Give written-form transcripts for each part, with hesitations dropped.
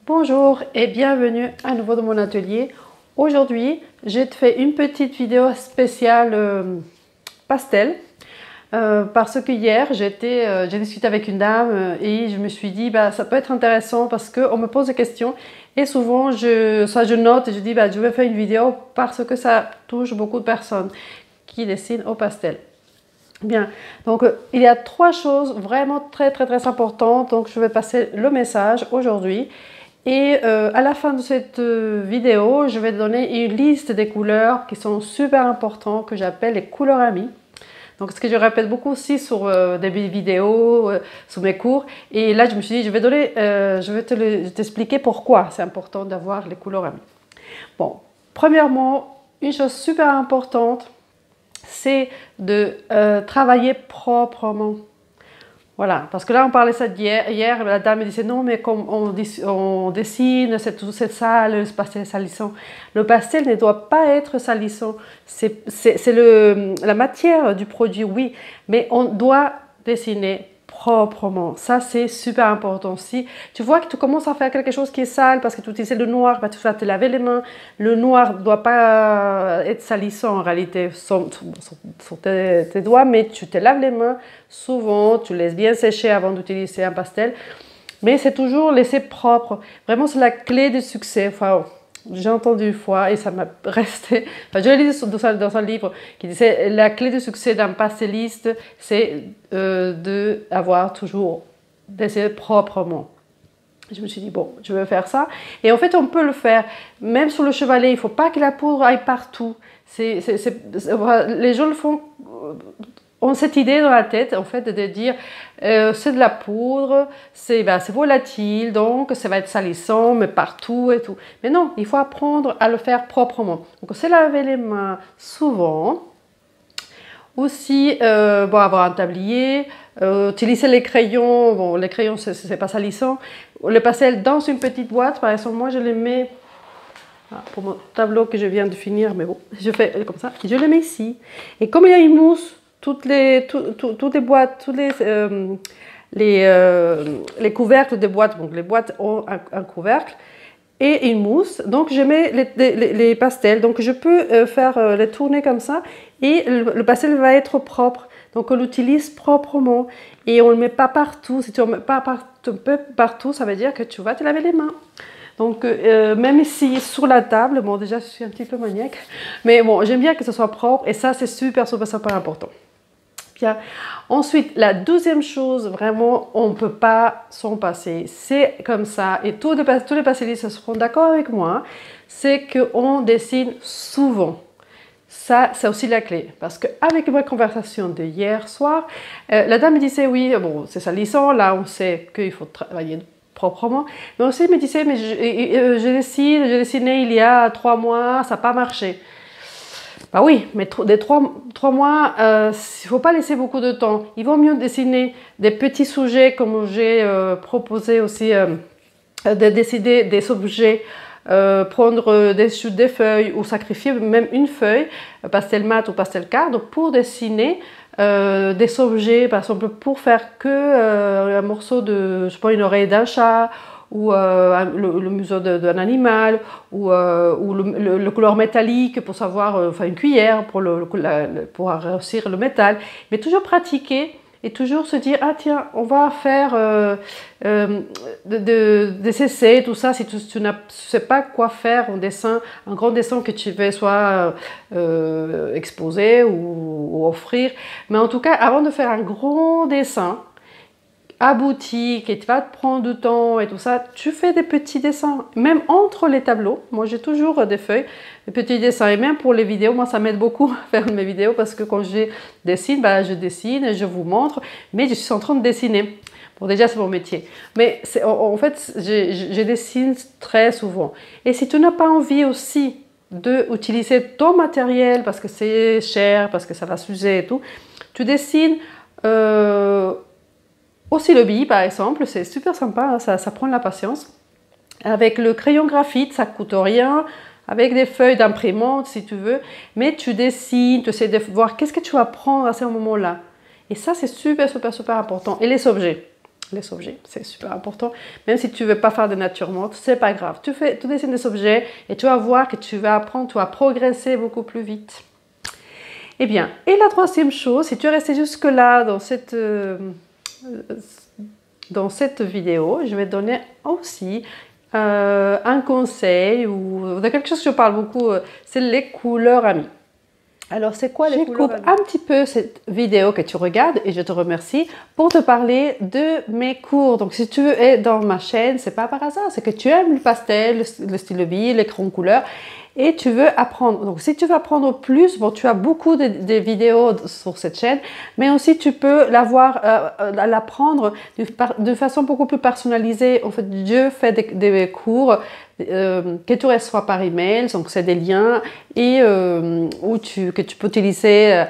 Bonjour et bienvenue à nouveau dans mon atelier. Aujourd'hui, j'ai fait une petite vidéo spéciale pastel parce que hier, j'ai discuté avec une dame et je me suis dit ça peut être intéressant parce qu'on me pose des questions et souvent je note et je dis je vais faire une vidéo parce que ça touche beaucoup de personnes qui dessinent au pastel. Bien, donc il y a trois choses vraiment très importantes, donc je vais passer le message aujourd'hui. Et à la fin de cette vidéo, je vais donner une liste des couleurs qui sont super importantes, que j'appelle les couleurs amies. Donc ce que je répète beaucoup aussi sur des vidéos, sur mes cours. Et là, je me suis dit, je vais t'expliquer pourquoi c'est important d'avoir les couleurs amies. Bon, premièrement, une chose super importante, c'est de travailler proprement. Voilà, parce que là on parlait ça d'hier. Hier, la dame me disait non, mais comme on dessine, c'est sale, le pastel est salissant. Le pastel ne doit pas être salissant. C'est la matière du produit, oui, mais on doit dessiner proprement. Ça, c'est super important. Si tu vois que tu commences à faire quelque chose qui est sale parce que tu utilises le noir, tu vas te laver les mains. Le noir ne doit pas être salissant en réalité sur tes doigts, mais tu te laves les mains. Souvent, tu laisses bien sécher avant d'utiliser un pastel. Mais c'est toujours laisser propre. Vraiment, c'est la clé du succès. Enfin, j'ai entendu une fois et ça m'a resté. Enfin, je l'ai lu dans un livre qui disait la clé du succès d'un pasteliste, c'est d'avoir toujours d'essayer proprement. Je me suis dit bon, je vais faire ça. Et en fait, on peut le faire même sur le chevalet. Il ne faut pas que la poudre aille partout. Les gens le font. On cette idée dans la tête en fait de dire c'est de la poudre, c'est volatile, donc ça va être salissant mais partout et tout. Mais non, il faut apprendre à le faire proprement. Donc c'est laver les mains souvent. Aussi avoir un tablier, utiliser les crayons. Bon, les crayons c'est pas salissant. Le pastel dans une petite boîte, par exemple moi je les mets pour mon tableau que je viens de finir, mais bon, je fais comme ça, je les mets ici. Et comme il y a une mousse, toutes les boîtes, les couvercles des boîtes, donc les boîtes ont un couvercle et une mousse, donc je mets les pastels, donc je peux faire les tourner comme ça et le pastel va être propre, donc on l'utilise proprement et on ne le met pas partout. Si tu ne le mets pas partout, ça veut dire que tu vas te laver les mains. Donc, même ici, sur la table, bon, déjà, je suis un petit peu maniaque, mais bon, j'aime bien que ce soit propre, et ça, c'est super important. Bien. Ensuite, la deuxième chose, vraiment, on ne peut pas s'en passer. C'est comme ça, et tous les pastellistes seront d'accord avec moi, c'est qu'on dessine souvent. Ça, c'est aussi la clé, parce qu'avec ma conversation de hier soir, la dame me disait, oui, bon, c'est salissant, là, on sait qu'il faut travailler proprement, mais aussi il me disait mais j'ai dessiné il y a 3 mois, ça n'a pas marché. Bah oui, mais des 3 mois, il ne faut pas laisser beaucoup de temps. Il vaut mieux dessiner des petits sujets comme j'ai proposé aussi de dessiner des objets, prendre des feuilles ou sacrifier même une feuille, pastel mat ou pastel card pour dessiner des objets, par exemple pour faire que un morceau de, je sais pas, une oreille d'un chat ou le museau d'un animal ou le couleur métallique pour savoir, enfin une cuillère pour réussir le métal, mais toujours pratiquer et toujours se dire ah tiens on va faire des essais tout ça si tu ne sais pas quoi faire en dessin, un grand dessin que tu veux soit exposer ou offrir, mais en tout cas avant de faire un grand dessin abouti, qui va te prendre du temps et tout ça, tu fais des petits dessins, même entre les tableaux. Moi, j'ai toujours des feuilles, des petits dessins, et même pour les vidéos, moi, ça m'aide beaucoup à faire mes vidéos, parce que quand je dessine, je dessine, je vous montre, mais je suis en train de dessiner. Bon, déjà, c'est mon métier. Mais en fait, je dessine très souvent. Et si tu n'as pas envie aussi d'utiliser ton matériel, parce que c'est cher, parce que ça va s'user et tout, tu dessines aussi le billet par exemple, c'est super sympa, hein, ça prend de la patience. Avec le crayon graphite, ça ne coûte rien. Avec des feuilles d'imprimante si tu veux. Mais tu dessines, tu essaies de voir qu'est-ce que tu vas prendre à ce moment-là. Et ça, c'est super important. Et les objets. les objets, c'est super important. Même si tu ne veux pas faire de nature morte, c'est pas grave. Tu dessines des objets et tu vas voir que tu vas apprendre, tu vas progresser beaucoup plus vite. Eh bien, et la troisième chose, si tu es resté jusque-là dans cette vidéo, je vais te donner aussi un conseil ou de quelque chose que je parle beaucoup, c'est les couleurs amies. Alors, c'est quoi les couleurs amies? Je coupe un petit peu cette vidéo que tu regardes et je te remercie pour te parler de mes cours. Donc, si tu es dans ma chaîne, c'est pas par hasard, c'est que tu aimes le pastel, le stylo bille, les crayons couleurs et tu veux apprendre. Donc, si tu veux apprendre plus, bon, tu as beaucoup de vidéos sur cette chaîne, mais aussi tu peux l'apprendre de façon beaucoup plus personnalisée. En fait, je fais des cours que tu reçois par email, donc c'est des liens et que tu peux utiliser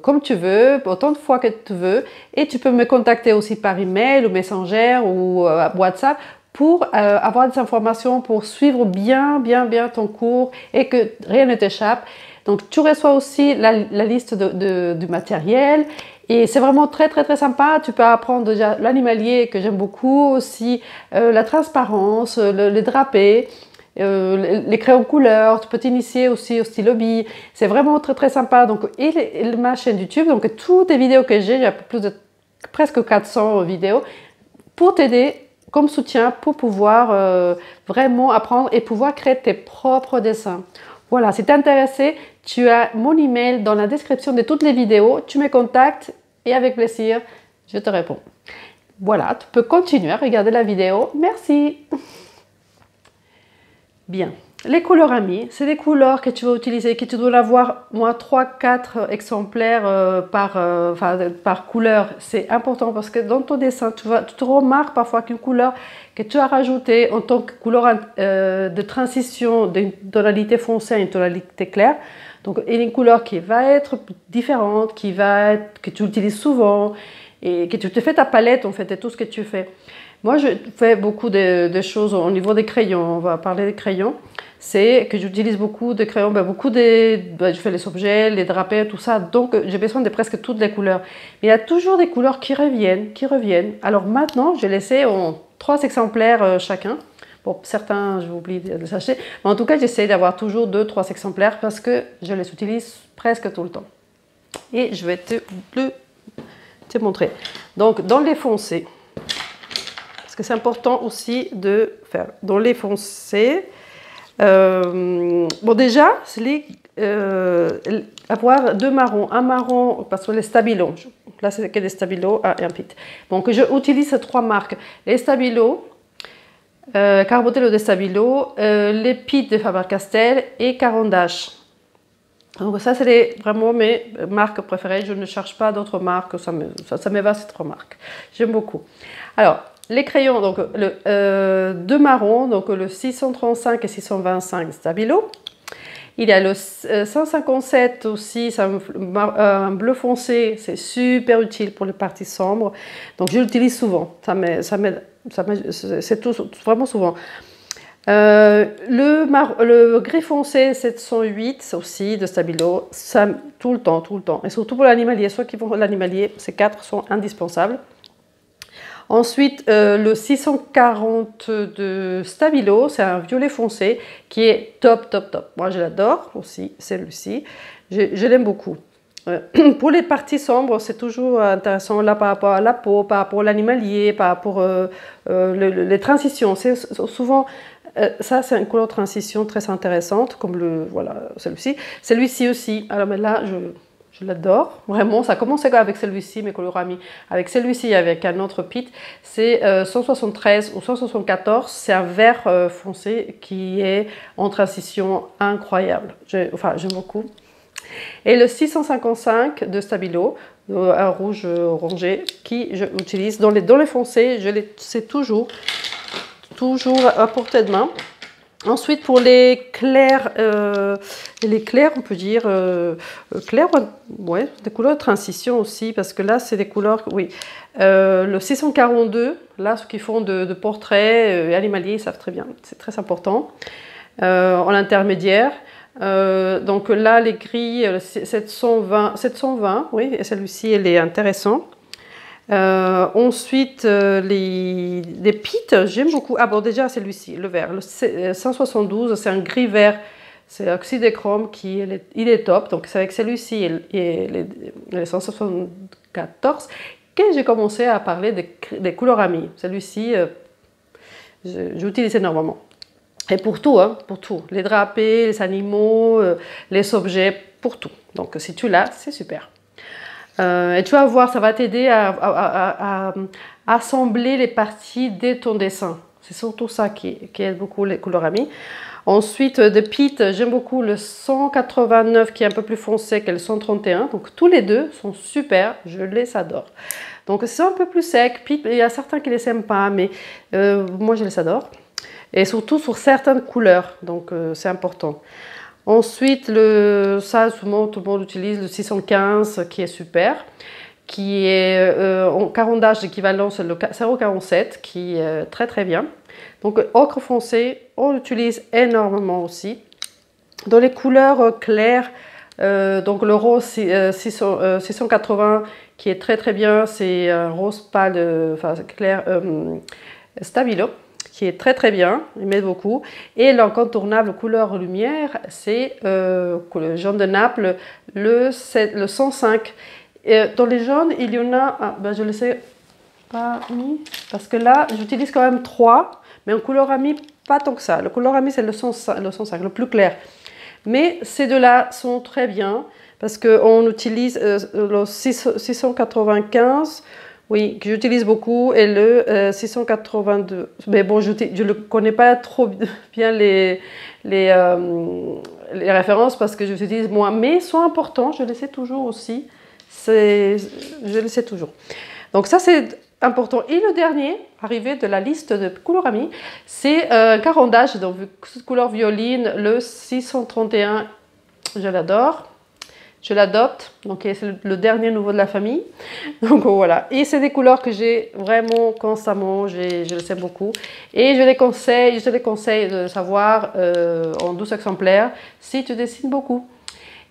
comme tu veux, autant de fois que tu veux, et tu peux me contacter aussi par email ou Messenger ou WhatsApp pour avoir des informations, pour suivre bien ton cours et que rien ne t'échappe. Donc tu reçois aussi la liste du matériel. Et c'est vraiment très sympa. Tu peux apprendre déjà l'animalier que j'aime beaucoup, aussi la transparence, le drapé, les crayons couleurs. Tu peux t'initier aussi au stylo bille. C'est vraiment très sympa. Donc, et ma chaîne YouTube, donc toutes les vidéos que j'ai plus de presque 400 vidéos pour t'aider comme soutien pour pouvoir vraiment apprendre et pouvoir créer tes propres dessins. Voilà, si tu es intéressé, tu as mon email dans la description de toutes les vidéos. Tu me contactes et avec plaisir, je te réponds. Voilà, tu peux continuer à regarder la vidéo. Merci. Bien, les couleurs amies, c'est des couleurs que tu vas utiliser, que tu dois avoir moins 3-4 exemplaires par couleur. C'est important parce que dans ton dessin, tu te remarques parfois qu'une couleur que tu as rajoutée en tant que couleur de transition d'une tonalité foncée à une tonalité claire, donc une couleur qui va être différente, que tu utilises souvent et que tu te fais ta palette en fait de tout ce que tu fais. Moi, je fais beaucoup de choses au niveau des crayons. On va parler des crayons. C'est que j'utilise beaucoup de crayons, je fais les objets, les drapés, tout ça. Donc, j'ai besoin de presque toutes les couleurs. Mais il y a toujours des couleurs qui reviennent. Alors maintenant, j'ai laissé en 3 exemplaires chacun. Bon, certains, je vais oublier de les acheter. Mais en tout cas, j'essaie d'avoir toujours 2-3 exemplaires parce que je les utilise presque tout le temps. Et je vais te montrer. Donc, dans les foncés, parce que c'est important aussi de faire dans les foncés. Bon, déjà, c'est avoir 2 marrons. Un marron, parce que les stabilos, là c'est que des stabilos et un pit. Donc, je utilise 3 marques. Les stabilos, Carbotelo de Stabilo, les pits de Faber-Castell et Caran d'Ache. Donc ça, c'est vraiment mes marques préférées. Je ne cherche pas d'autres marques, ça me va ces 3 marques. J'aime beaucoup. Alors, les crayons, donc 2 marrons, donc le 635 et 625 Stabilo. Il y a le 157 aussi, c'est un bleu foncé, c'est super utile pour les parties sombres. Donc je l'utilise souvent, c'est vraiment souvent. Le gris foncé 708 aussi de Stabilo, ça, tout le temps. Et surtout pour l'animalier, ceux qui font l'animalier, ces 4 sont indispensables. Ensuite, le 640 de Stabilo, c'est un violet foncé qui est top. Moi, je l'adore aussi, celui-ci. Je l'aime beaucoup. Pour les parties sombres, c'est toujours intéressant là par rapport à la peau, par rapport à l'animalier, par rapport les transitions. C'est souvent, ça, c'est une couleur transition très intéressante, comme celui-ci. Celui-ci aussi. Alors, mais là, je l'adore, vraiment. Ça commence avec celui-ci, mes couleurs amies. Avec celui-ci, avec un autre pit, c'est 173 ou 174. C'est un vert foncé qui est en transition incroyable. J'aime beaucoup. Et le 655 de Stabilo, un rouge orangé, qui je utilise dans les foncés. C'est toujours à portée de main. Ensuite, pour les clairs, on peut dire clairs, ouais, des couleurs de transition aussi, parce que là, c'est des couleurs, oui. Le 642, là, ceux qui font de portraits animaliers, ils savent très bien, c'est très important. En intermédiaire, donc là, les gris, 720, oui, et celui-ci, il est intéressant. Ensuite, les pits, j'aime beaucoup. Ah bon, déjà celui-ci, le vert, le 172, c'est un gris vert, c'est oxydéchrome il est top. Donc c'est avec celui-ci et les 174 que j'ai commencé à parler des couleurs amies. Celui-ci, j'utilise énormément. Et pour tout, hein, pour tout. Les drapés, les animaux, les objets, pour tout. Donc si tu l'as, c'est super. Et tu vas voir, ça va t'aider à assembler les parties de ton dessin. C'est surtout ça qui aide beaucoup les couleurs amies. Ensuite, de Pit, j'aime beaucoup le 189 qui est un peu plus foncé que le 131. Donc tous les deux sont super, je les adore. Donc c'est un peu plus sec. Pit, il y a certains qui les aiment pas, mais moi je les adore. Et surtout sur certaines couleurs, donc c'est important. Ensuite, ça, souvent, tout le monde utilise le 615 qui est super, qui est en carondage d'équivalent, c'est le 0,47 qui est très très bien. Donc, ocre foncé, on l'utilise énormément aussi. Dans les couleurs claires, donc le rose 680 qui est très très bien, c'est un rose pâle, enfin clair, Stabilo, qui est très très bien, il m'aide beaucoup. Et l'incontournable couleur lumière, c'est le jaune de Naples, le 105. Et dans les jaunes, il y en a, je ne le sais pas mis, parce que là, j'utilise quand même 3, mais en couleur amie, pas tant que ça. Le couleur amie, c'est le 105, le plus clair. Mais ces deux-là sont très bien, parce qu'on utilise le 695, oui, que j'utilise beaucoup, et le 682. Mais bon, je ne connais pas trop bien les références parce que je les utilise moins. Mais sont importants, je les sais toujours aussi. Je les sais toujours. Donc ça, c'est important. Et le dernier, arrivé de la liste de couleurs amies, c'est un carondage, donc couleur violine, le 631. Je l'adore. Je l'adopte, donc c'est le dernier nouveau de la famille. Donc voilà, et c'est des couleurs que j'ai vraiment constamment, je le sais beaucoup. Et je te les conseille de savoir en 12 exemplaires si tu dessines beaucoup.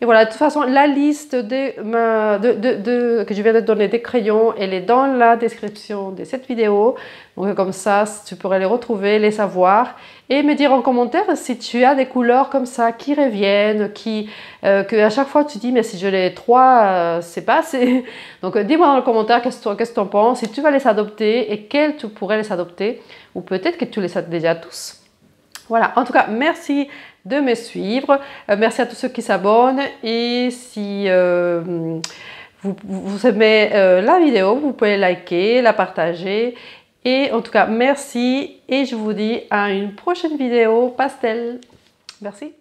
Et voilà, de toute façon, la liste que je viens de donner des crayons, elle est dans la description de cette vidéo. Donc comme ça, tu pourrais les retrouver, les savoir et me dire en commentaire si tu as des couleurs comme ça qui reviennent, que à chaque fois tu dis mais si je les 3, c'est pas assez. Donc dis-moi dans le commentaire qu'est-ce que tu en penses, si tu vas les adopter et quels tu pourrais les adopter ou peut-être que tu les as déjà tous. Voilà, en tout cas, merci de me suivre. Merci à tous ceux qui s'abonnent. Et si vous aimez la vidéo, vous pouvez liker, la partager. Et en tout cas, merci. Et je vous dis à une prochaine vidéo pastel. Merci.